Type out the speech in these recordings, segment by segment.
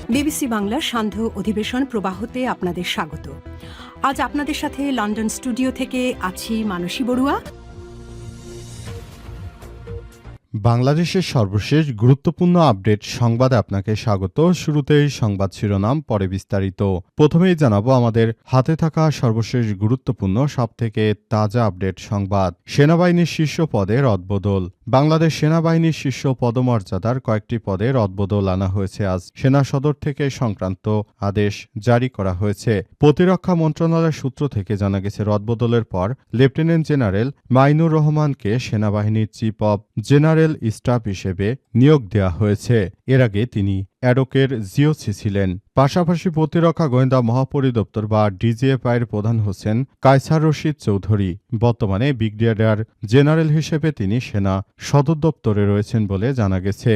BBC বাংলার সান্ধ্য অধিবেশন প্রবাহতে আপনাদের স্বাগত। আজ আপনাদের সাথে লন্ডন স্টুডিও থেকে আছি মানসী বড়ুয়া। বাংলাদেশের সর্বশেষ গুরুত্বপূর্ণ আপডেট সংবাদে আপনাকে স্বাগত। শুরুতেই সংবাদ শিরোনাম, পরে বিস্তারিত। প্রথমেই জানাবো আমাদের হাতে থাকা সর্বশেষ গুরুত্বপূর্ণ সবথেকে তাজা আপডেট সংবাদ। সেনাবাহিনীর শীর্ষ পদে রদবদল। বাংলাদেশ সেনাবাহিনীর শীর্ষ পদমর্যাদার কয়েকটি পদে রদবদল আনা হয়েছে। আজ সেনা সদর থেকে সংক্রান্ত আদেশ জারি করা হয়েছে। প্রতিরক্ষা মন্ত্রণালয়ের সূত্র থেকে জানা গেছে, রদবদলের পর লেফটেন্যান্ট জেনারেল মাইনুর রহমানকে সেনাবাহিনীর চিফ অব জেনারেল স্টাফ হিসেবে নিয়োগ দেওয়া হয়েছে। এর আগে তিনি অ্যাডকের জিওসি ছিলেন। পাশাপাশি প্রতিরক্ষা গোয়েন্দা মহাপরিদপ্তর বা ডিজিএফআইয়ের প্রধান হচ্ছেন কায়সার রশিদ চৌধুরী। বর্তমানে ব্রিগেডিয়ার জেনারেল হিসেবে তিনি সেনা সদর দপ্তরে রয়েছেন বলে জানা গেছে।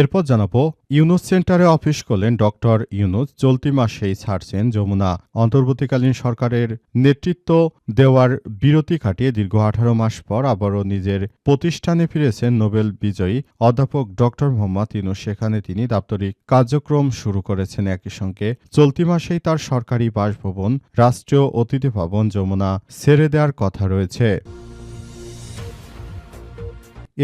এরপর জানাবো, ইউনুস সেন্টারে অফিস করলেন ডক্টর ইউনুস। চলতি মাসেই ছাড়ছেন যমুনা। অন্তর্বর্তীকালীন সরকারের নেতৃত্ব দেওয়ার বিরতি কাটিয়ে দীর্ঘ 18 মাস পর আবারও নিজের প্রতিষ্ঠানে ফিরেছেন নোবেল বিজয়ী অধ্যাপক ডক্টর মোহাম্মদ ইউনুস। সেখানে তিনি দাপ্তরিক কার্যক্রম শুরু করেছেন। একই সঙ্গে চলতি মাসেই তার সরকারি বাসভবন রাষ্ট্রীয় অতিথি ভবন যমুনা ছেড়ে দেওয়ার কথা রয়েছে।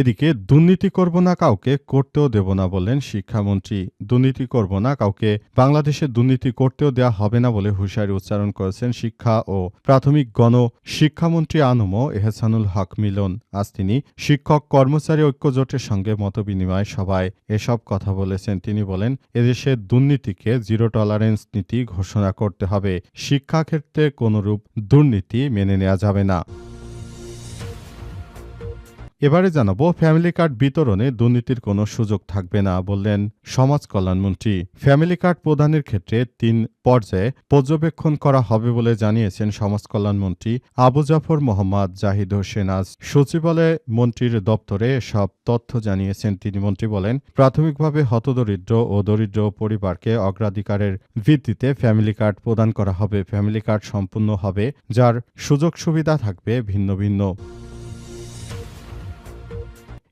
এদিকে দুর্নীতি করব না কাউকে, করতেও দেব না বললেন শিক্ষামন্ত্রী। দুর্নীতি করব না কাউকে, বাংলাদেশে দুর্নীতি করতেও দেওয়া হবে না বলে হুঁশিয়ারি উচ্চারণ করেছেন শিক্ষা ও প্রাথমিক গণ শিক্ষামন্ত্রী আনম এহসানুল হক মিলন। আজ তিনি শিক্ষক কর্মচারী ঐক্যজোটের সঙ্গে মতবিনিময় সভায় এসব কথা বলেছেন। তিনি বলেন, এদেশে দুর্নীতিকে জিরো টলারেন্স নীতি ঘোষণা করতে হবে। শিক্ষাক্ষেত্রে কোনরূপ দুর্নীতি মেনে নেওয়া যাবে না। এবারে জানাবো, ফ্যামিলি কার্ড বিতরণে দুর্নীতির কোনো সুযোগ থাকবে না বললেন সমাজ কল্যাণমন্ত্রী। ফ্যামিলি কার্ড প্রদানের ক্ষেত্রে 3 পর্যায়ে পর্যবেক্ষণ করা হবে বলে জানিয়েছেন সমাজ কল্যাণমন্ত্রী আবু জাফর মোহাম্মদ জাহিদ হোসেন। আজ সচিবালয়ে মন্ত্রীর দপ্তরে সব তথ্য জানিয়েছেন তিনি। মন্ত্রী বলেন, প্রাথমিকভাবে হতদরিদ্র ও দরিদ্র পরিবারকে অগ্রাধিকারের ভিত্তিতে ফ্যামিলি কার্ড প্রদান করা হবে। ফ্যামিলি কার্ড সম্পূর্ণ হবে যার সুযোগ সুবিধা থাকবে ভিন্ন ভিন্ন।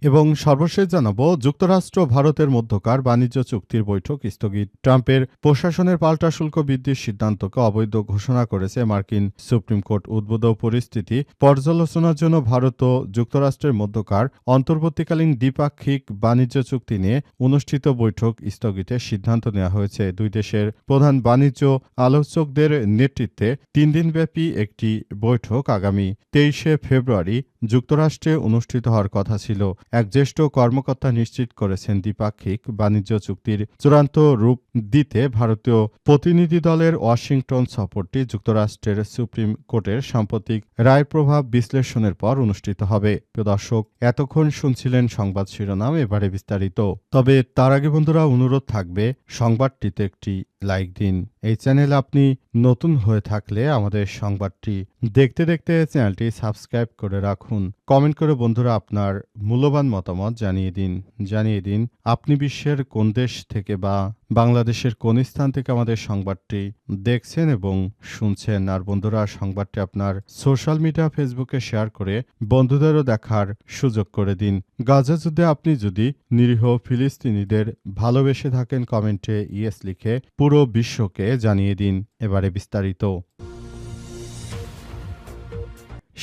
এবং সর্বশেষ জানাবো, যুক্তরাষ্ট্র ভারতের মধ্যকার বাণিজ্য চুক্তির বৈঠক স্থগিত। ট্রাম্পের প্রশাসনের পাল্টা শুল্ক বৃদ্ধির সিদ্ধান্তকে অবৈধ ঘোষণা করেছে মার্কিন সুপ্রিম কোর্ট। উদ্ভূত পরিস্থিতি পর্যালোচনার জন্য ভারত ও যুক্তরাষ্ট্রের মধ্যকার অন্তর্বর্তীকালীন দ্বিপাক্ষিক বাণিজ্য চুক্তি নিয়ে অনুষ্ঠিত বৈঠক স্থগিতের সিদ্ধান্ত নেওয়া হয়েছে। দুই দেশের প্রধান বাণিজ্য আলোচকদের নেতৃত্বে 3 দিনব্যাপী একটি বৈঠক আগামী 23শে ফেব্রুয়ারি যুক্তরাষ্ট্রে অনুষ্ঠিত হওয়ার কথা ছিল। এক জ্যেষ্ঠ কর্মকর্তা নিশ্চিত করেছেন, দ্বিপাক্ষিক বাণিজ্য চুক্তির চূড়ান্ত রূপ দিতে ভারতীয় প্রতিনিধি দলের ওয়াশিংটন সফরটি যুক্তরাষ্ট্রের সুপ্রিম কোর্টের সাম্প্রতিক রায় প্রভাব বিশ্লেষণের পর অনুষ্ঠিত হবে। প্রিয় দর্শক, এতক্ষণ শুনছিলেন সংবাদ শিরোনাম, এবারে বিস্তারিত। তবে তার আগে বন্ধুরা, অনুরোধ থাকবে সংবাদটিতে একটি লাইক দিন। এই চ্যানেলে আপনি নতুন হয়ে থাকলে আমাদের সংবাদটি দেখতে দেখতে চ্যানেলটি সাবস্ক্রাইব করে রাখুন। কমেন্ট করে বন্ধুরা আপনার মূল্যবান মতামত জানিয়ে দিন আপনি বিশ্বের কোন দেশ থেকে বা বাংলাদেশের কোন স্থান থেকে আমাদের সংবাদটি দেখছেন এবং শুনছেন। আর বন্ধুরা, সংবাদটি আপনার সোশ্যাল মিডিয়া ফেসবুকে শেয়ার করে বন্ধুদেরও দেখার সুযোগ করে দিন। গাজা যুদ্ধে আপনি যদি নিরীহ ফিলিস্তিনিদের ভালোবেসে থাকেন, কমেন্টে ইয়েস লিখে পুরো বিশ্বকে জানিয়ে দিন। এবারে বিস্তারিত।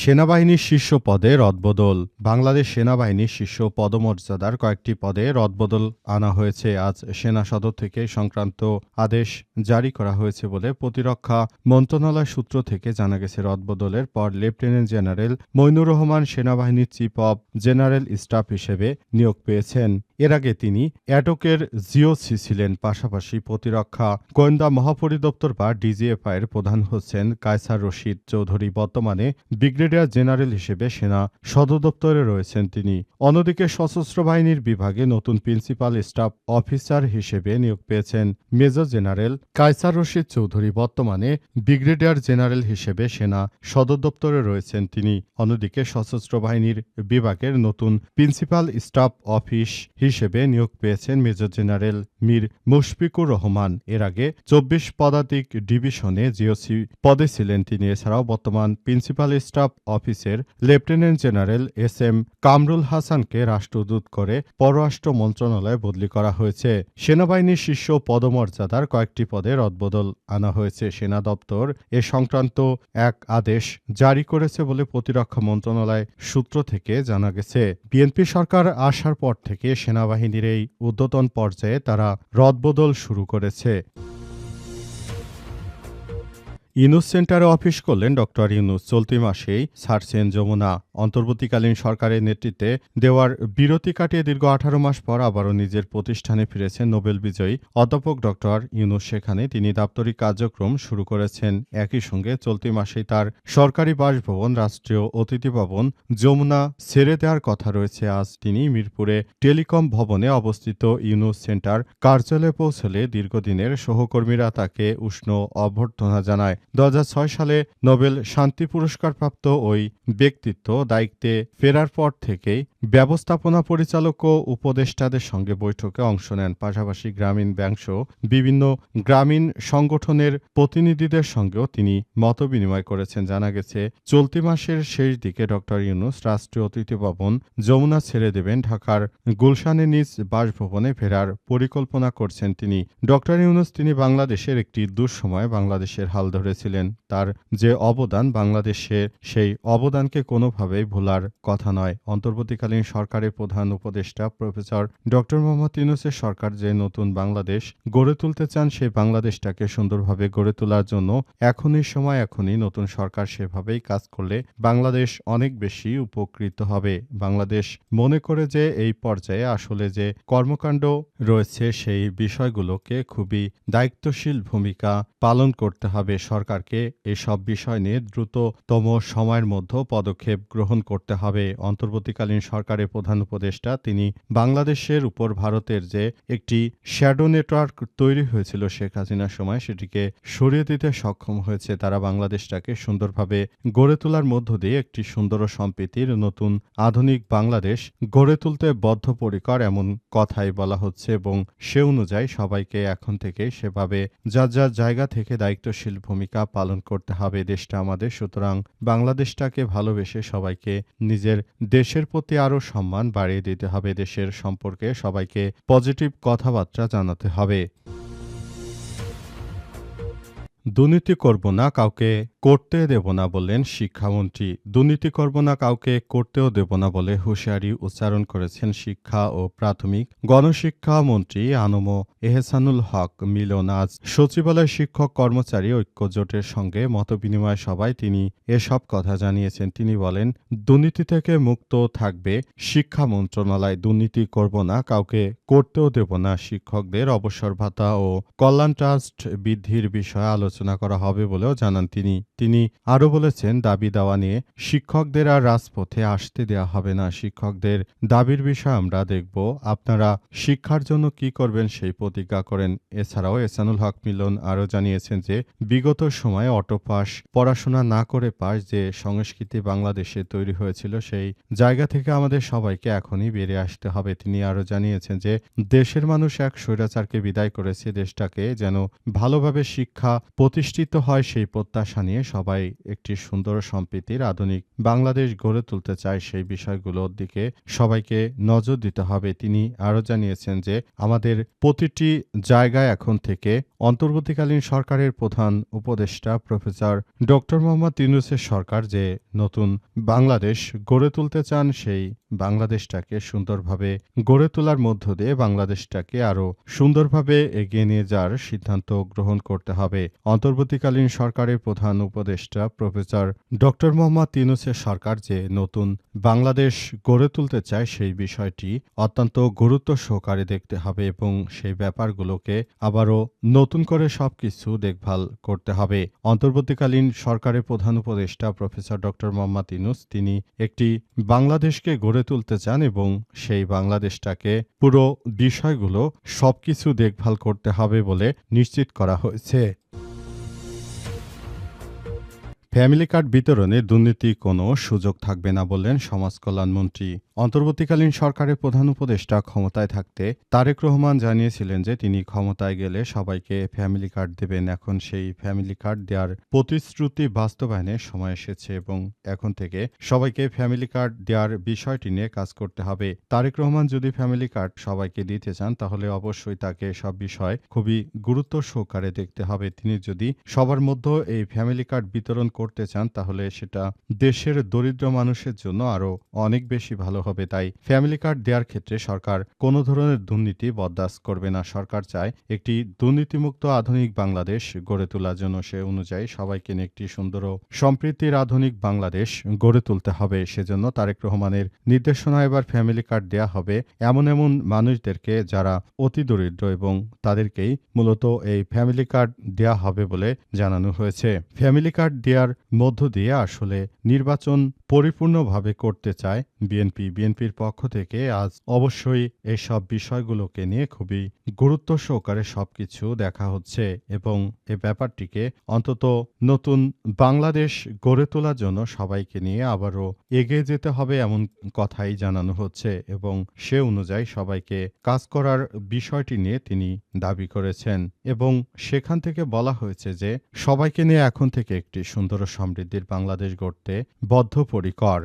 সেনাবাহিনীর শীর্ষ পদে রদবদল। বাংলাদেশ সেনাবাহিনীর শীর্ষ পদমর্যাদার কয়েকটি পদে রদবদল আনা হয়েছে। আজ সেনা সদর থেকে সংক্রান্ত আদেশ জারি করা হয়েছে বলে প্রতিরক্ষা মন্ত্রণালয় সূত্র থেকে জানা গেছে। রদবদলের পর লেফটেন্যান্ট জেনারেল মইনুর রহমান সেনাবাহিনীর চিফ অব জেনারেল স্টাফ হিসেবে নিয়োগ পেয়েছেন। এর আগে তিনি অ্যাডকের জিওসি ছিলেন। পাশাপাশি প্রতিরক্ষা গোয়েন্দা মহাপরিদপ্তর বা ডিজিএফআইয়ের প্রধান হচ্ছেন কায়সার রশিদ চৌধুরী। বর্তমানে ব্রিগেডিয়ার জেনারেল হিসেবে সেনা সদর দপ্তরে রয়েছেন তিনি। অন্যদিকে সশস্ত্র বাহিনীর বিভাগে নতুন প্রিন্সিপাল স্টাফ অফিসার হিসেবে নিয়োগ পেয়েছেন মেজর জেনারেল কায়সার রশিদ চৌধুরী। বর্তমানে ব্রিগেডিয়ার জেনারেল হিসেবে সেনা সদর দপ্তরে রয়েছেন তিনি। অন্যদিকে সশস্ত্র বাহিনীর বিভাগের নতুন প্রিন্সিপাল স্টাফ অফিস হিসেবে নিয়োগ পেয়েছেন মেজর জেনারেল মীর মুশফিকুর রহমান। এর আগে 24 পদাতিক ডিভিশনে জিওসি পদে ছিলেন তিনি। এছাড়াও বর্তমান প্রিন্সিপাল স্টাফ অফিসের লেফটেন্যান্ট জেনারেল এস.এম. কামরুল হাসানকে রাষ্ট্রদূত করে পররাষ্ট্র মন্ত্রণালয়ে বদলি করা হয়েছে। সেনাবাহিনীর শীর্ষ পদমর্যাদার কয়েকটি পদে রদবদল আনা হয়েছে। সেনা দপ্তর এ সংক্রান্ত এক আদেশ জারি করেছে বলে প্রতিরক্ষা মন্ত্রণালয় সূত্র থেকে জানা গেছে। বিএনপি সরকার আসার পর থেকে সেনাবাহিনীর এই ঊর্ধ্বতন পর্যায়ে তারা রদবদল শুরু করেছে। ইউনুস সেন্টারে অফিস করলেন ডক্টর ইউনুস। চলতি মাসেই ছাড়ছেন যমুনা। অন্তর্বর্তীকালীন সরকারের নেতৃত্বে দেওয়ার বিরতি কাটিয়ে দীর্ঘ 18 মাস পর আবারও নিজের প্রতিষ্ঠানে ফিরেছেন নোবেল বিজয়ী অধ্যাপক ডক্টর ইউনুস। সেখানে তিনি দাপ্তরিক কার্যক্রম শুরু করেছেন। একই সঙ্গে চলতি মাসেই তার সরকারি বাসভবন রাষ্ট্রীয় অতিথি ভবন যমুনা ছেড়ে দেওয়ার কথা রয়েছে। আজ তিনি মিরপুরে টেলিকম ভবনে অবস্থিত ইউনুস সেন্টার কার্যালয়ে পৌঁছলে দীর্ঘদিনের সহকর্মীরা তাকে উষ্ণ অভ্যর্থনা জানায়। 2006 সালে নোবেল শান্তি পুরস্কারপ্রাপ্ত ওই ব্যক্তিত্ব দায়িত্বে ফেরার পর থেকেই ব্যবস্থাপনা পরিচালক ও উপদেষ্টাদের সঙ্গে বৈঠকে অংশ নেন। পাশাপাশি গ্রামীণ ব্যাংকসহ বিভিন্ন গ্রামীণ সংগঠনের প্রতিনিধিদের সঙ্গেও তিনি মতবিনিময় করেছেন। জানা গেছে, চলতি মাসের শেষ দিকে ডক্টর ইউনুস রাষ্ট্রীয় অতিথি ভবন যমুনা ছেড়ে দেবেন। ঢাকার গুলশানে নিজ বাসভবনে ফেরার পরিকল্পনা করছেন তিনি। ডক্টর ইউনুস তিনি বাংলাদেশের একটি দুঃসময়ে বাংলাদেশের হাল ধরেছিলেন। তার যে অবদান বাংলাদেশে, সেই অবদানকে কোনোভাবেই ভোলার কথা নয়। অন্তর্বর্তীকালীন সরকারের প্রধান উপদেষ্টা প্রফেসর ডক্টর মোহাম্মদ ইউনূসের সরকার যে নতুন বাংলাদেশ গড়ে তুলতে চান, সেই বাংলাদেশটাকে সুন্দরভাবে গড়ে তোলার জন্য এখনই সময়, এখনই নতুন সরকার সেভাবেই কাজ করলে বাংলাদেশ অনেক বেশি উপকৃত হবে। বাংলাদেশ মনে করে যে এই পর্যায়ে আসলে যে কর্মকাণ্ড রয়েছে সেই বিষয়গুলোকে খুবই দায়িত্বশীল ভূমিকা পালন করতে হবে। সরকারকে এসব বিষয় নিয়ে দ্রুততম সময়ের মধ্যে পদক্ষেপ গ্রহণ করতে হবে। অন্তর্বর্তীকালীন সরকারের প্রধান উপদেষ্টা তিনি বাংলাদেশের উপর ভারতের যে একটি শ্যাডো নেটওয়ার্ক তৈরি হয়েছিল শেখ হাসিনার সময়, সেটিকে সরিয়ে দিতে সক্ষম হয়েছে। তারা বাংলাদেশটাকে সুন্দরভাবে গড়ে তোলার মধ্য দিয়ে একটি সুন্দর ও সম্প্রীতির নতুন আধুনিক বাংলাদেশ গড়ে তুলতে বদ্ধপরিকর, এমন কথাই বলা হচ্ছে এবং সে অনুযায়ী সবাইকে এখন থেকে সেভাবে যার যার জায়গা থেকে দায়িত্বশীল ভূমিকা পালন করতে হবে। দেশটা আমাদের, সুতরাং বাংলাদেশটাকে ভালোবেসে সবাইকে নিজের দেশের প্রতি আরও সম্মান বাড়িয়ে দিতে হবে। দেশের সম্পর্কে সবাইকে পজিটিভ কথাবার্তা জানাতে হবে। দুর্নীতি করব না, কাউকে করতে দেব না বললেন শিক্ষামন্ত্রী। দুর্নীতি করব না, কাউকে করতেও দেব না বলে হুঁশিয়ারি উচ্চারণ করেছেন শিক্ষা ও প্রাথমিক গণশিক্ষা মন্ত্রী আনম এহসানুল হক মিলন। আজ সচিবালয় শিক্ষক কর্মচারী ঐক্য জোটের সঙ্গে মতবিনিময় সভায় তিনি এসব কথা জানিয়েছেন। তিনি বলেন, দুর্নীতি থেকে মুক্ত থাকবে শিক্ষা মন্ত্রণালয়। দুর্নীতি করব না, কাউকে করতেও দেব না। শিক্ষকদের অবসর ভাতা ও কল্যাণ ট্রাস্ট বৃদ্ধির বিষয়ে আলোচনা করা হবে বলেও জানান তিনি। তিনি আরও বলেছেন, দাবি দাওয়া নিয়ে শিক্ষকদের আর রাজপথে আসতে দেওয়া হবে না। শিক্ষকদের দাবির বিষয় আমরা দেখব। আপনারা শিক্ষার জন্য কি করবেন সেই প্রতিজ্ঞা করেন। এছাড়াও এহসানুল হক মিলন আরও জানিয়েছেন যে বিগত সময়ে অটো পাস, পড়াশোনা না করে পাস যে সংস্কৃতি বাংলাদেশে তৈরি হয়েছিল, সেই জায়গা থেকে আমাদের সবাইকে এখনই বেরিয়ে আসতে হবে। তিনি আরও জানিয়েছেন যে দেশের মানুষ এক স্বৈরাচারকে বিদায় করেছে। দেশটাকে যেন ভালোভাবে শিক্ষা প্রতিষ্ঠিত হয়, সেই প্রত্যাশা নিয়ে সবাই একটি সুন্দর সম্প্রীতির আধুনিক বাংলাদেশ গড়ে তুলতে চায়। সেই বিষয়গুলোর দিকে সবাইকে নজর দিতে হবে। তিনি আরও জানিয়েছেন যে আমাদের প্রতিটি জায়গায় এখন থেকে অন্তর্বর্তীকালীন সরকারের প্রধান উপদেষ্টা প্রফেসর ডক্টর মোহাম্মদ ইউনূসের সরকার যে নতুন বাংলাদেশ গড়ে তুলতে চান, সেই বাংলাদেশটাকে সুন্দরভাবে গড়ে তোলার মধ্য দিয়ে বাংলাদেশটাকে আরও সুন্দরভাবে এগিয়ে নিয়ে যাওয়ার সিদ্ধান্ত গ্রহণ করতে হবে। অন্তর্বর্তীকালীন সরকারের প্রধান উপদেষ্টা প্রফেসর ডক্টর মোহাম্মদ ইউনূসের সরকার যে নতুন বাংলাদেশ গড়ে তুলতে চায়, সেই বিষয়টি অত্যন্ত গুরুত্ব সহকারে দেখতে হবে এবং সেই ব্যাপারগুলোকে আবারও নতুন করে সবকিছু দেখভাল করতে হবে। অন্তর্বর্তীকালীন সরকারের প্রধান উপদেষ্টা প্রফেসর ডক্টর মোহাম্মদ ইউনূস তিনি একটি বাংলাদেশকে গড়ে তুলতে চান এবং সেই বাংলাদেশটাকে পুরো বিষয়গুলো সবকিছু দেখভাল করতে হবে বলে নিশ্চিত করা হয়েছে। ফ্যামিলি কার্ড বিতরণে দুর্নীতি কোনো সুযোগ থাকবে না বললেন সমাজ কল্যাণমন্ত্রী। অন্তর্বর্তীকালীন সরকারের প্রধান উপদেষ্টা ক্ষমতায় থাকতে তারেক রহমান জানিয়েছিলেন যে তিনি ক্ষমতায় গেলে সবাইকে ফ্যামিলি কার্ড দেবেন। এখন সেই ফ্যামিলি কার্ড দেওয়ার প্রতিশ্রুতি বাস্তবায়নের সময় এসেছে এবং এখন থেকে সবাইকে ফ্যামিলি কার্ড দেওয়ার বিষয়টি নিয়ে কাজ করতে হবে। তারেক রহমান যদি ফ্যামিলি কার্ড সবাইকে দিতে চান তাহলে অবশ্যই তাকে সব বিষয় খুবই গুরুত্ব সহকারে দেখতে হবে। তিনি যদি সবার মধ্যে এই ফ্যামিলি কার্ড বিতরণ করতে চান তাহলে সেটা দেশের দরিদ্র মানুষের জন্য আরো অনেক বেশি ভালো হবে। তাই ফ্যামিলি কার্ড দেওয়ার ক্ষেত্রে সরকার কোনো ধরনের দুর্নীতি বরদাস্ত করবে না। সরকার চায় একটি দুর্নীতিমুক্ত আধুনিক বাংলাদেশ গড়ে তোলার জন্য। সে অনুযায়ী সবাইকে নিয়ে একটি সুন্দর ও সম্প্রীতির আধুনিক বাংলাদেশ গড়ে তুলতে হবে। সেজন্য তারেক রহমানের নির্দেশনা এবার ফ্যামিলি কার্ড দেয়া হবে এমন এমন মানুষদেরকে যারা অতি দরিদ্র এবং তাদেরকেই মূলত এই ফ্যামিলি কার্ড দেয়া হবে বলে জানানো হয়েছে। ফ্যামিলি কার্ড দেওয়ার মধ্য দিয়ে আসলে নির্বাচন পরিপূর্ণভাবে করতে চায় বিএনপির পক্ষ থেকে আজ অবশ্যই এসব বিষয়গুলোকে নিয়ে খুবই গুরুত্ব সহকারে সবকিছু দেখা হচ্ছে এবং এই ব্যাপারটিকে অন্তত নতুন বাংলাদেশ গড়ে তোলার জন্য সবাইকে নিয়ে আবারও এগিয়ে যেতে হবে এমন কথাই জানানো হচ্ছে এবং সে অনুযায়ী সবাইকে কাজ করার বিষয়টি নিয়ে তিনি দাবি করেছেন এবং সেখান থেকে বলা হয়েছে যে সবাইকে নিয়ে এখন থেকে একটি সুন্দর ও সমৃদ্ধির বাংলাদেশ গড়তে বদ্ধপরিকর।